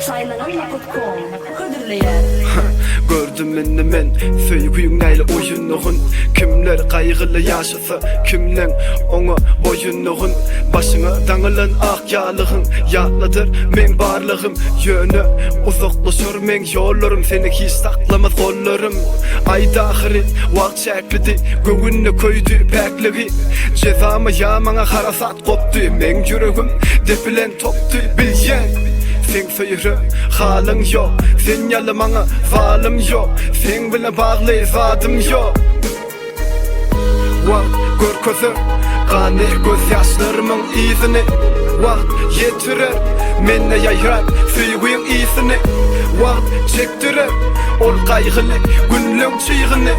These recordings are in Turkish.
Saylanan.com ködürleýär. Gördüm men söýgüýüň näýle oýunluğun. Kimler kaýgyly ýaşasa, kimleň oňa boýunluğun. Başyňa daňylan ak ýalygyň ýatladyr men barlygym. Ýöne uzaklaşar men ýollarym, seni hiç saklamaz gollarym. Aýda ahyry wagt çäkdi, göňüne köýdi päkligi. Jezama ýamaňa harasat gopdy, men ýüregim depilen topdy bilýän. Sen söýre halyň ýok, sen ýalamaňa zalim ýok, sen bilen bagly zadym ýok. Wagt görkezä gany göz ýaşlarymyň izini, wagt ýetirer menne ýaýran süýgüýüň izini, wagt çekdirer ol gaýgyly günlüň çygyny.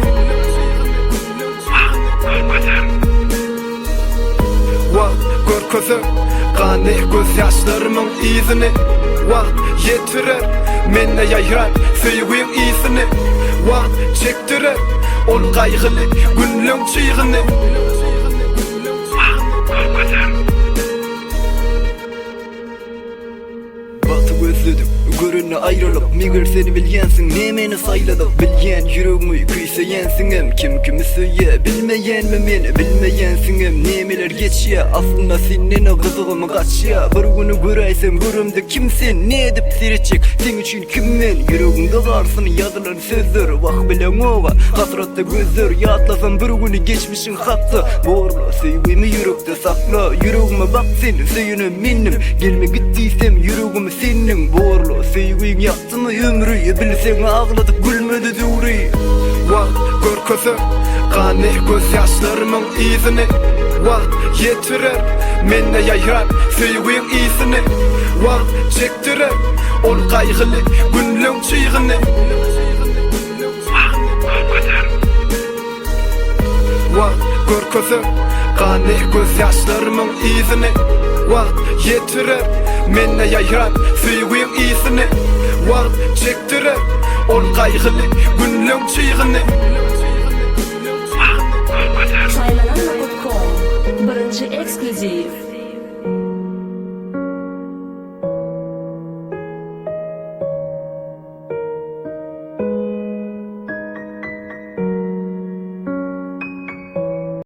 Wagt görkezä gany göz ýaşlarymyň izini, wagt ýetirer menne ýaýran süýgüýüň izini, wagt çekdirer ol gaýgyly günlüň çygyny. Wagt gözledim görünne aýralyp, meger seni bilýänsiň, nemeni saýladyp bilýän ýüregimi küýseýänsiňem. Kimi söýýär bilmeýänmi meni, bilmeýänsiňem. Nemeler geçýär, aslynda senden gyzygymy gaçýar. Bir güni göräýsem görümde kimsen, ne edip seretjek sen üçin kimmen? Ýüregimde garsyn ýazylan sözler, wagt bilen oga hasratda gözler. Ýatlasam bir güni geçmişiň hatdy, borla söýgümi ýürekde sakla. Ýüregime bak sen, söýüne menim, gelme gitdiysem ýüregimi seniň. Borla söýgüň ýatdymy ömrü, bilseň agladyp gülmedi duri. Wagt görkezä gany göz ýaşlarymyň izini, wagt ýetirer menne ýaýran süýgüýüň izini, wagt çekdirer ol gaýgyly günlüň çygyny. Wagt görkezä gany göz ýaşlarymyň izini, wagt ýetirer menne ýaýran süýgüýüň izini, wagt çekdirer ol gaýgyly günlüň çygyny. Saylanan.com birinci ekskluziv.